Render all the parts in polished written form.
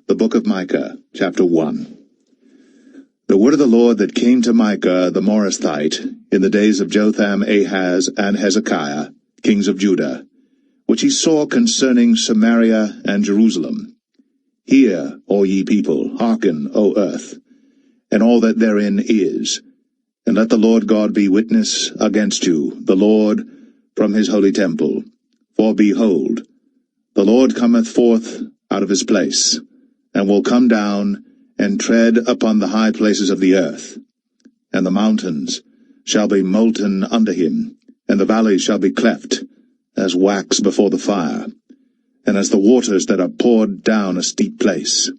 The book of Micah, chapter 1. The word of the Lord that came to Micah the Morasthite in the days of Jotham, Ahaz, and Hezekiah, kings of Judah, which he saw concerning Samaria and Jerusalem. Hear, all ye people, hearken, O earth, and all that therein is, and let the Lord God be witness against you, the Lord, from his holy temple. For behold, the Lord cometh forth out of his place, and will come down and tread upon the high places of the earth. And the mountains shall be molten under him, and the valleys shall be cleft, as wax before the fire, and as the waters that are poured down a steep place.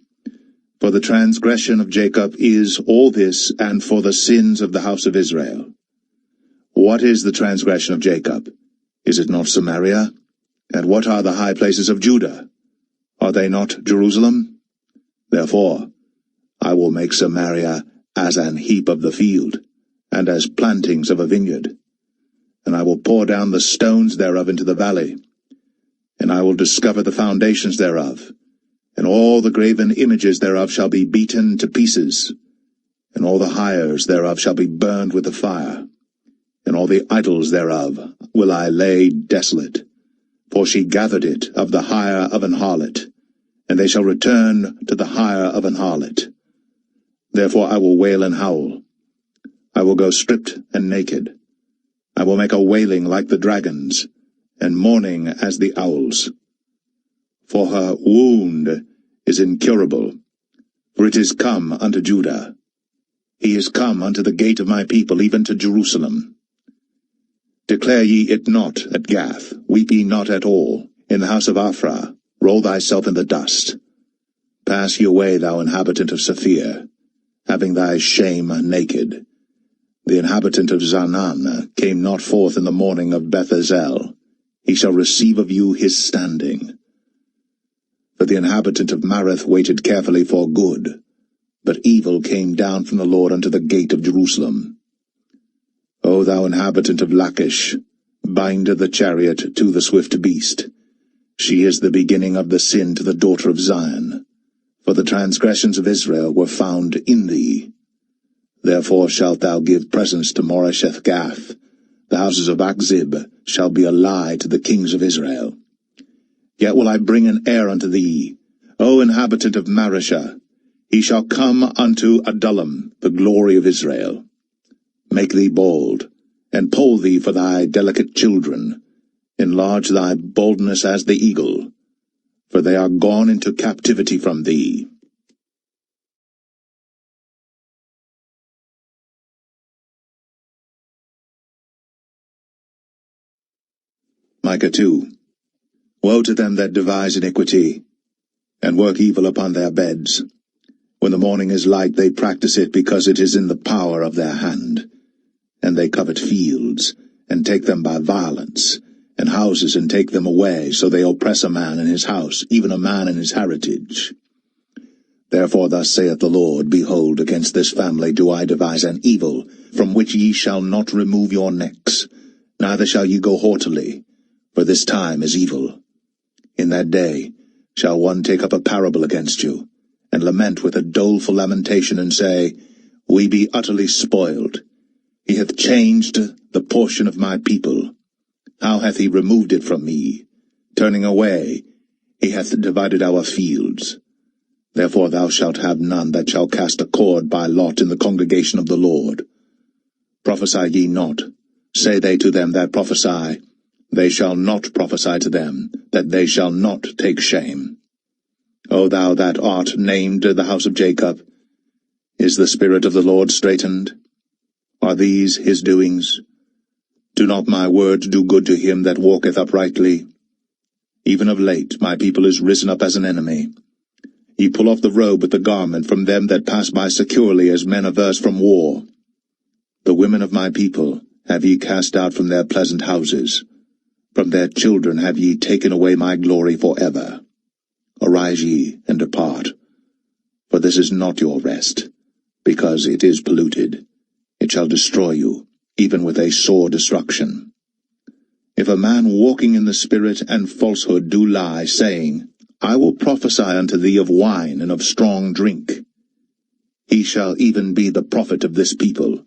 For the transgression of Jacob is all this, and for the sins of the house of Israel. What is the transgression of Jacob? Is it not Samaria? And what are the high places of Judah? Are they not Jerusalem? Therefore I will make Samaria as an heap of the field, and as plantings of a vineyard. And I will pour down the stones thereof into the valley, and I will discover the foundations thereof, and all the graven images thereof shall be beaten to pieces, and all the hires thereof shall be burned with the fire, and all the idols thereof will I lay desolate. For she gathered it of the hire of an harlot, and they shall return to the hire of an harlot. Therefore I will wail and howl. I will go stripped and naked. I will make a wailing like the dragons, and mourning as the owls. For her wound is incurable, for it is come unto Judah. He is come unto the gate of my people, even to Jerusalem. Declare ye it not at Gath, weep ye not at all. In the house of Ophrah, roll thyself in the dust. Pass ye away, thou inhabitant of Saphir, having thy shame naked. The inhabitant of Zaanan came not forth in the morning of Beth-ezel. He shall receive of you his standing. For the inhabitant of Mareth waited carefully for good, but evil came down from the Lord unto the gate of Jerusalem. O thou inhabitant of Lachish, bind the chariot to the swift beast. She is the beginning of the sin to the daughter of Zion. For the transgressions of Israel were found in thee. Therefore shalt thou give presents to Moresheth-Gath. The houses of Achzib shall be a lie to the kings of Israel. Yet will I bring an heir unto thee, O inhabitant of Mareshah. He shall come unto Adullam, the glory of Israel. Make thee bold, and poll thee for thy delicate children. Enlarge thy boldness as the eagle, for they are gone into captivity from thee. Micah 2. Woe to them that devise iniquity, and work evil upon their beds. When the morning is light, they practice it, because it is in the power of their hand. And they covet fields, and take them by violence, and houses, and take them away. So they oppress a man in his house, even a man in his heritage. Therefore thus saith the Lord, Behold, against this family do I devise an evil, from which ye shall not remove your necks, neither shall ye go haughtily, for this time is evil. In that day shall one take up a parable against you, and lament with a doleful lamentation, and say, We be utterly spoiled. He hath changed the portion of my people. How hath he removed it from me? Turning away, he hath divided our fields. Therefore thou shalt have none that shall cast a cord by lot in the congregation of the Lord. Prophesy ye not, say they to them that prophesy. They shall not prophesy to them, that they shall not take shame. O thou that art named the house of Jacob, is the Spirit of the Lord straitened? Are these his doings? Do not my words do good to him that walketh uprightly? Even of late my people is risen up as an enemy. Ye pull off the robe with the garment from them that pass by securely, as men averse from war. The women of my people have ye cast out from their pleasant houses. From their children have ye taken away my glory for ever. Arise ye, and depart, for this is not your rest, because it is polluted. It shall destroy you, even with a sore destruction. If a man walking in the Spirit and falsehood do lie, saying, I will prophesy unto thee of wine and of strong drink. He shall even be the prophet of this people.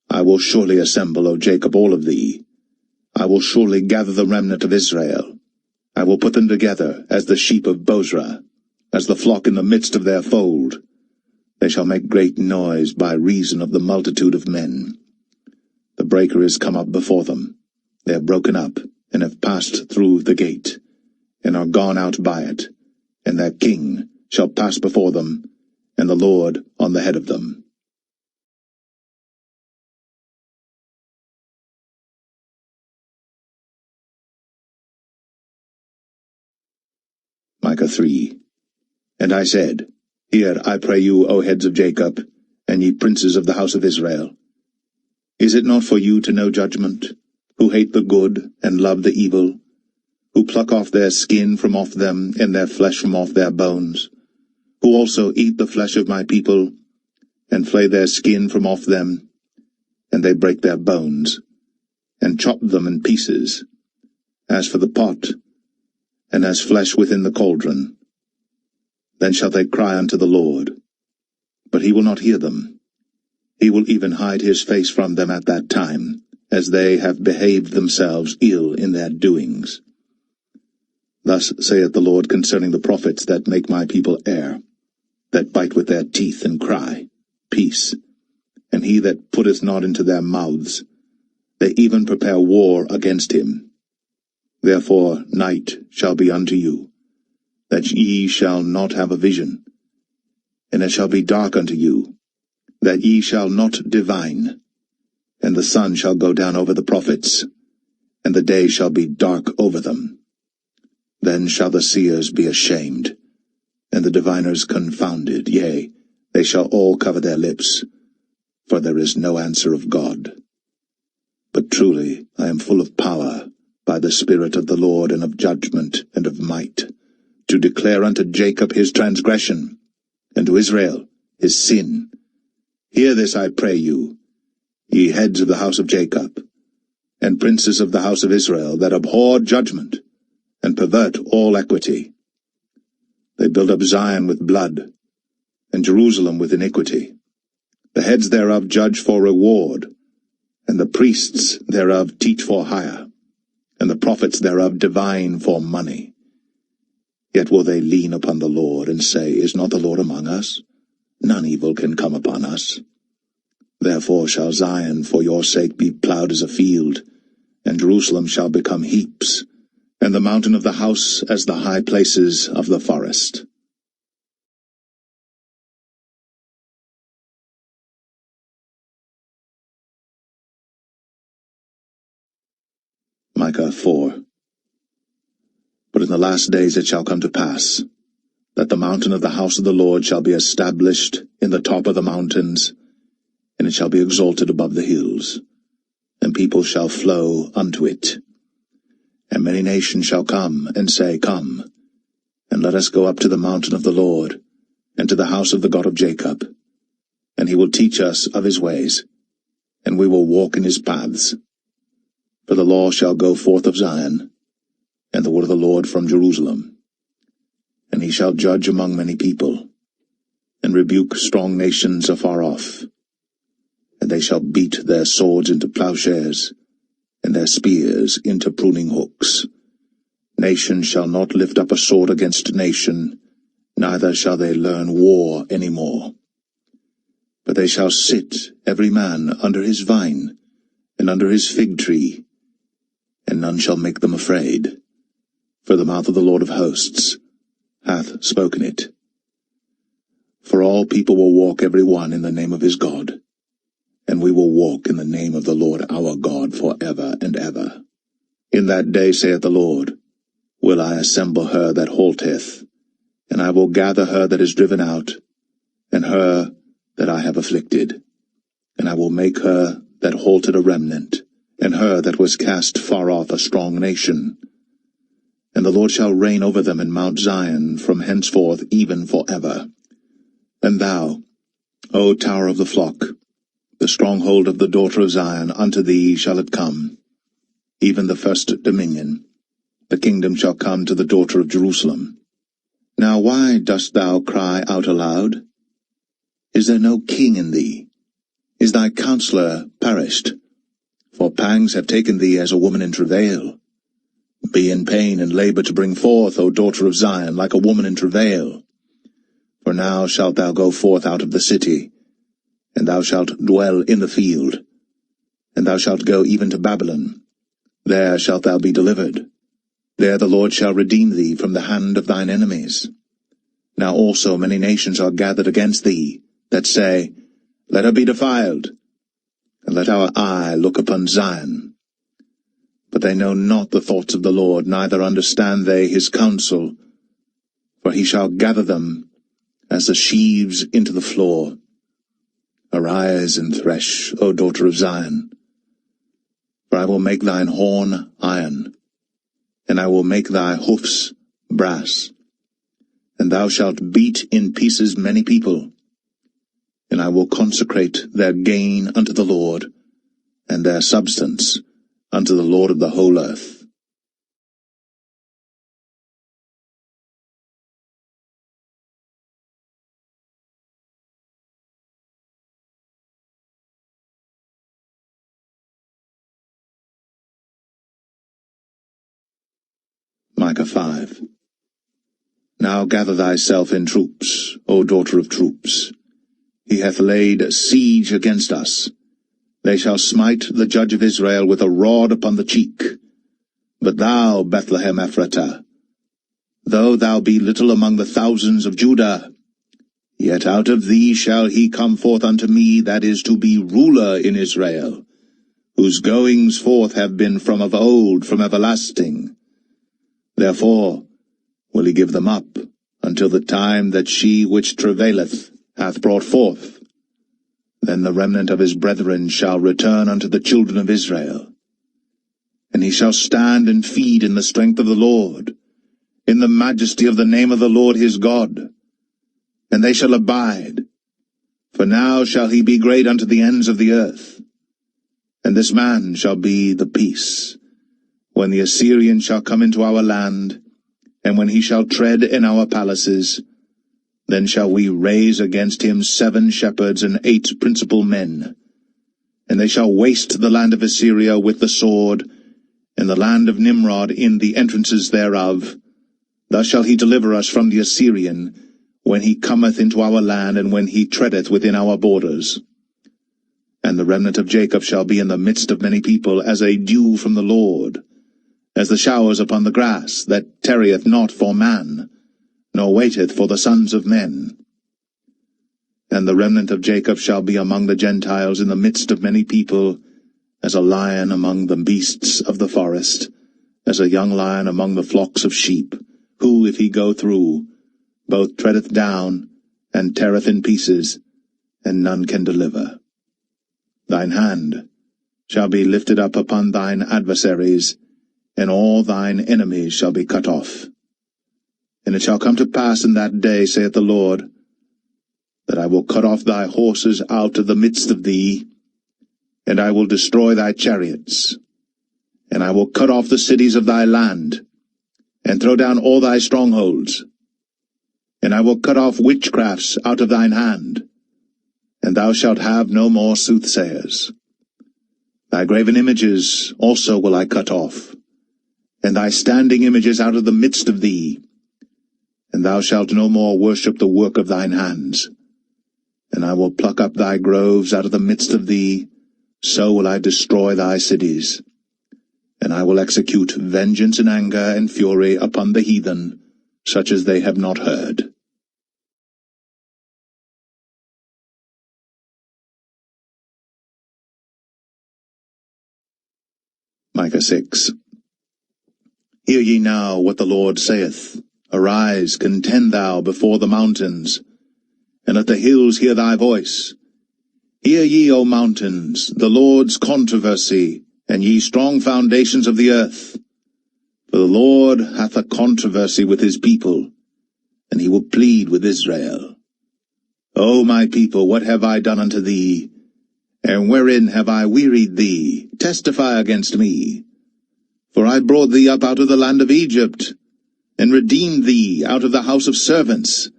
I will surely assemble, O Jacob, all of thee. I will surely gather the remnant of Israel. I will put them together as the sheep of Bozrah, as the flock in the midst of their fold. They shall make great noise by reason of the multitude of men. The breaker is come up before them. They are broken up, and have passed through the gate, and are gone out by it, and their king shall pass before them, and the Lord on the head of them. Micah 3. And I said, Hear, I pray you, O heads of Jacob, and ye princes of the house of Israel. Is it not for you to know judgment, who hate the good and love the evil, who pluck off their skin from off them, and their flesh from off their bones, who also eat the flesh of my people, and flay their skin from off them, and they break their bones, and chop them in pieces, as for the pot, and as flesh within the cauldron? Then shall they cry unto the Lord, but he will not hear them. He will even hide his face from them at that time, as they have behaved themselves ill in their doings. Thus saith the Lord concerning the prophets that make my people err, that bite with their teeth and cry, Peace, and he that putteth not into their mouths, they even prepare war against him. Therefore night shall be unto you, that ye shall not have a vision, and it shall be dark unto you, that ye shall not divine, and the sun shall go down over the prophets, and the day shall be dark over them. Then shall the seers be ashamed, and the diviners confounded, yea, they shall all cover their lips, for there is no answer of God. But truly I am full of power, by the Spirit of the Lord, and of judgment, and of might, to declare unto Jacob his transgression, and to Israel his sin. Hear this, I pray you, ye heads of the house of Jacob, and princes of the house of Israel, that abhor judgment, and pervert all equity. They build up Zion with blood, and Jerusalem with iniquity. The heads thereof judge for reward, and the priests thereof teach for hire, and the prophets thereof divine for money. Yet will they lean upon the Lord, and say, Is not the Lord among us? None evil can come upon us. Therefore shall Zion for your sake be plowed as a field, and Jerusalem shall become heaps, and the mountain of the house as the high places of the forest. Micah 4. But in the last days it shall come to pass, that the mountain of the house of the Lord shall be established in the top of the mountains, and it shall be exalted above the hills, and people shall flow unto it. And many nations shall come, and say, Come, and let us go up to the mountain of the Lord, and to the house of the God of Jacob. And he will teach us of his ways, and we will walk in his paths. For the law shall go forth of Zion, and the word of the Lord from Jerusalem. And he shall judge among many people, and rebuke strong nations afar off. And they shall beat their swords into plowshares, and their spears into pruning hooks. Nation shall not lift up a sword against nation, neither shall they learn war any more. But they shall sit every man under his vine, and under his fig tree, and none shall make them afraid. For the mouth of the Lord of hosts hath spoken it. For all people will walk every one in the name of his God, and we will walk in the name of the Lord our God for ever and ever. In that day, saith the Lord, will I assemble her that halteth, and I will gather her that is driven out, and her that I have afflicted. And I will make her that halted a remnant, and her that was cast far off a strong nation. And the Lord shall reign over them in Mount Zion from henceforth even for ever. And thou, O tower of the flock, the stronghold of the daughter of Zion, unto thee shall it come, even the first dominion. The kingdom shall come to the daughter of Jerusalem. Now why dost thou cry out aloud? Is there no king in thee? Is thy counselor perished? For pangs have taken thee as a woman in travail. Be in pain and labor to bring forth, O daughter of Zion, like a woman in travail. For now shalt thou go forth out of the city, and thou shalt dwell in the field, and thou shalt go even to Babylon. There shalt thou be delivered. There the Lord shall redeem thee from the hand of thine enemies. Now also many nations are gathered against thee, that say, Let her be defiled, and let our eye look upon Zion. But they know not the thoughts of the Lord, neither understand they his counsel. For he shall gather them as the sheaves into the floor. Arise and thresh, O daughter of Zion. For I will make thine horn iron, and I will make thy hoofs brass. And thou shalt beat in pieces many people, and I will consecrate their gain unto the Lord, and their substance unto the Lord of the whole earth. Micah 5. Now gather thyself in troops, O daughter of troops. He hath laid siege against us. They shall smite the judge of Israel with a rod upon the cheek. But thou, Bethlehem Ephratah, though thou be little among the thousands of Judah, yet out of thee shall he come forth unto me that is to be ruler in Israel, whose goings forth have been from of old, from everlasting. Therefore will he give them up until the time that she which travaileth hath brought forth. Then the remnant of his brethren shall return unto the children of Israel. And he shall stand and feed in the strength of the Lord, in the majesty of the name of the Lord his God. And they shall abide, for now shall he be great unto the ends of the earth. And this man shall be the peace, when the Assyrian shall come into our land, and when he shall tread in our palaces. Then shall we raise against him 7 shepherds and 8 principal men. And they shall waste the land of Assyria with the sword, and the land of Nimrod in the entrances thereof. Thus shall he deliver us from the Assyrian, when he cometh into our land, and when he treadeth within our borders. And the remnant of Jacob shall be in the midst of many people, as a dew from the Lord, as the showers upon the grass, that tarrieth not for man, nor waiteth for the sons of men. And the remnant of Jacob shall be among the Gentiles in the midst of many people, as a lion among the beasts of the forest, as a young lion among the flocks of sheep, who, if he go through, both treadeth down, and teareth in pieces, and none can deliver. Thine hand shall be lifted up upon thine adversaries, and all thine enemies shall be cut off. And it shall come to pass in that day, saith the Lord, that I will cut off thy horses out of the midst of thee, and I will destroy thy chariots, and I will cut off the cities of thy land, and throw down all thy strongholds, and I will cut off witchcrafts out of thine hand, and thou shalt have no more soothsayers. Thy graven images also will I cut off, and thy standing images out of the midst of thee, and thou shalt no more worship the work of thine hands. And I will pluck up thy groves out of the midst of thee, so will I destroy thy cities. And I will execute vengeance and anger and fury upon the heathen, such as they have not heard. Micah 6. Hear ye now what the Lord saith. Arise, contend thou before the mountains, and let the hills hear thy voice. Hear ye, O mountains, the Lord's controversy, and ye strong foundations of the earth. For the Lord hath a controversy with his people, and he will plead with Israel. O my people, what have I done unto thee? And wherein have I wearied thee? Testify against me. For I brought thee up out of the land of Egypt, and redeemed thee out of the house of servants.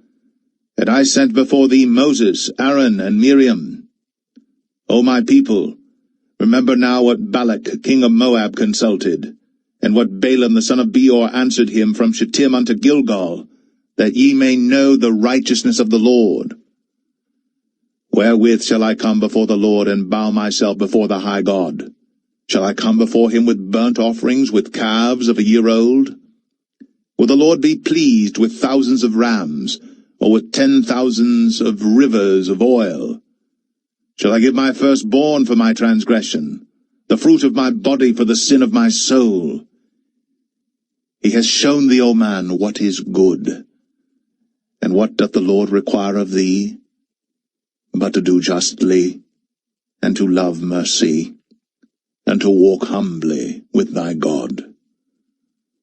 And I sent before thee Moses, Aaron, and Miriam. O my people, remember now what Balak king of Moab consulted, and what Balaam the son of Beor answered him from Shittim unto Gilgal, that ye may know the righteousness of the Lord. Wherewith shall I come before the Lord, and bow myself before the high God? Shall I come before him with burnt offerings, with calves of a year old? Will the Lord be pleased with thousands of rams, or with 10,000s of rivers of oil? Shall I give my firstborn for my transgression, the fruit of my body for the sin of my soul? He has shown thee, O man, what is good. And what doth the Lord require of thee? But to do justly, and to love mercy, and to walk humbly with thy God.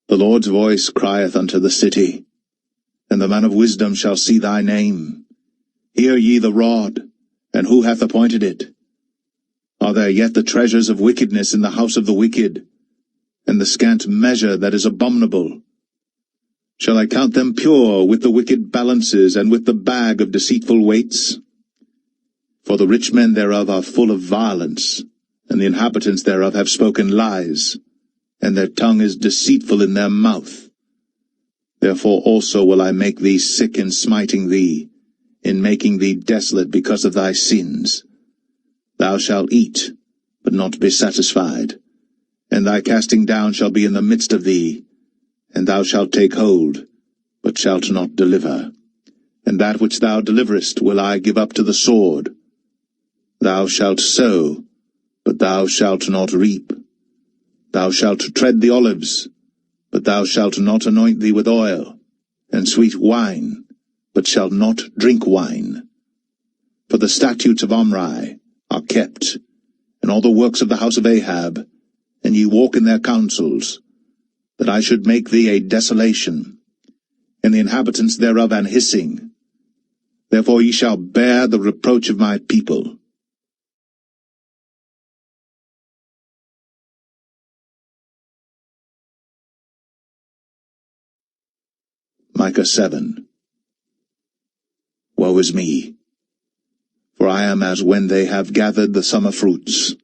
The Lord's voice crieth unto the city, and the man of wisdom shall see thy name. Hear ye the rod, and who hath appointed it? Are there yet the treasures of wickedness in the house of the wicked, and the scant measure that is abominable? Shall I count them pure with the wicked balances, and with the bag of deceitful weights? For the rich men thereof are full of violence, and the inhabitants thereof have spoken lies, and their tongue is deceitful in their mouth. Therefore also will I make thee sick in smiting thee, in making thee desolate because of thy sins. Thou shalt eat, but not be satisfied, and thy casting down shall be in the midst of thee, and thou shalt take hold, but shalt not deliver. And that which thou deliverest will I give up to the sword. Thou shalt sow, but thou shalt not reap. Thou shalt tread the olives, but thou shalt not anoint thee with oil, and sweet wine, but shalt not drink wine. For the statutes of Omri are kept, and all the works of the house of Ahab, and ye walk in their counsels, that I should make thee a desolation, and the inhabitants thereof an hissing. Therefore ye shall bear the reproach of my people. Micah 7. Woe is me! For I am as when they have gathered the summer fruits,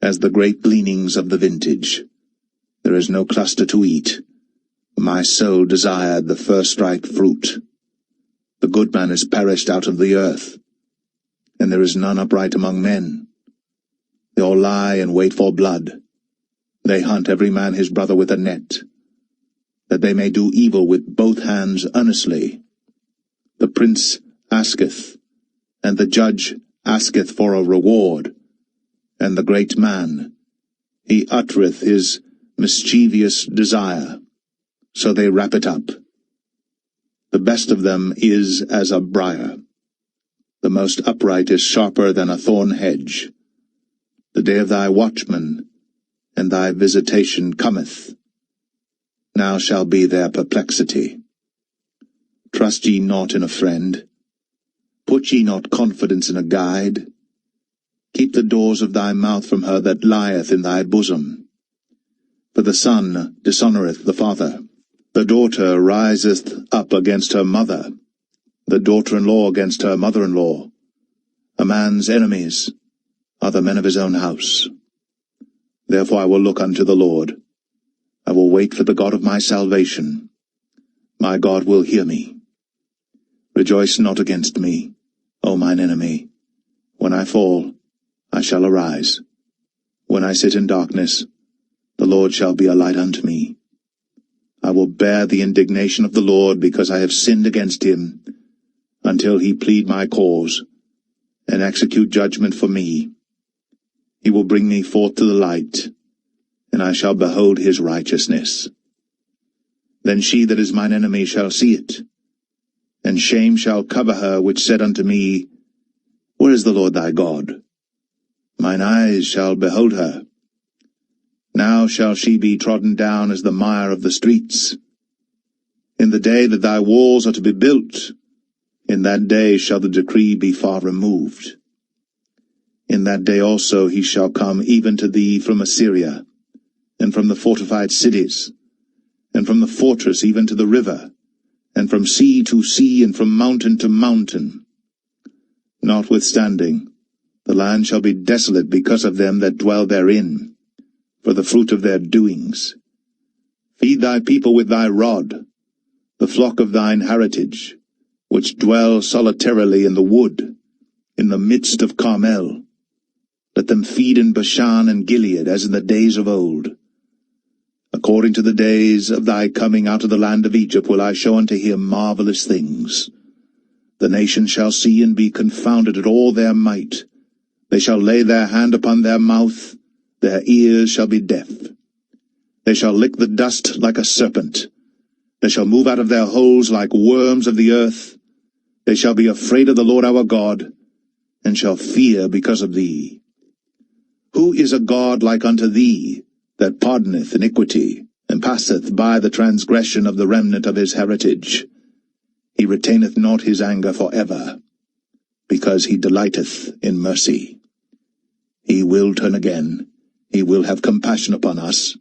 as the great gleanings of the vintage. There is no cluster to eat. My soul desired the first-ripe fruit. The good man is perished out of the earth, and there is none upright among men. They all lie and wait for blood. They hunt every man his brother with a net, that they may do evil with both hands earnestly. The prince asketh, and the judge asketh for a reward, and the great man, he uttereth his mischievous desire, so they wrap it up. The best of them is as a briar. The most upright is sharper than a thorn hedge. The day of thy watchman and thy visitation cometh. Now shall be their perplexity. Trust ye not in a friend. Put ye not confidence in a guide. Keep the doors of thy mouth from her that lieth in thy bosom. For the son dishonoureth the father. The daughter riseth up against her mother. The daughter-in-law against her mother-in-law. A man's enemies are the men of his own house. Therefore I will look unto the Lord. I will wait for the God of my salvation. My God will hear me. Rejoice not against me, O mine enemy. When I fall, I shall arise. When I sit in darkness, the Lord shall be a light unto me. I will bear the indignation of the Lord, because I have sinned against him, until he plead my cause, and execute judgment for me. He will bring me forth to the light, and I shall behold his righteousness. Then she that is mine enemy shall see it, and shame shall cover her which said unto me, Where is the Lord thy God? Mine eyes shall behold her. Now shall she be trodden down as the mire of the streets. In the day that thy walls are to be built, in that day shall the decree be far removed. In that day also he shall come even to thee from Assyria, and from the fortified cities, and from the fortress even to the river, and from sea to sea, and from mountain to mountain. Notwithstanding, the land shall be desolate because of them that dwell therein, for the fruit of their doings. Feed thy people with thy rod, the flock of thine heritage, which dwell solitarily in the wood, in the midst of Carmel. Let them feed in Bashan and Gilead, as in the days of old. According to the days of thy coming out of the land of Egypt will I show unto him marvelous things. The nations shall see and be confounded at all their might. They shall lay their hand upon their mouth, their ears shall be deaf. They shall lick the dust like a serpent. They shall move out of their holes like worms of the earth. They shall be afraid of the Lord our God, and shall fear because of thee. Who is a God like unto thee, that pardoneth iniquity, and passeth by the transgression of the remnant of his heritage? He retaineth not his anger for ever, because he delighteth in mercy. He will turn again, he will have compassion upon us.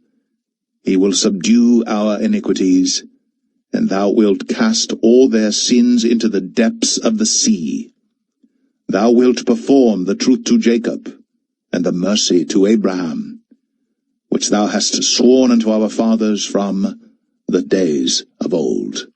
He will subdue our iniquities, and thou wilt cast all their sins into the depths of the sea. Thou wilt perform the truth to Jacob, and the mercy to Abraham, which thou hast sworn unto our fathers from the days of old.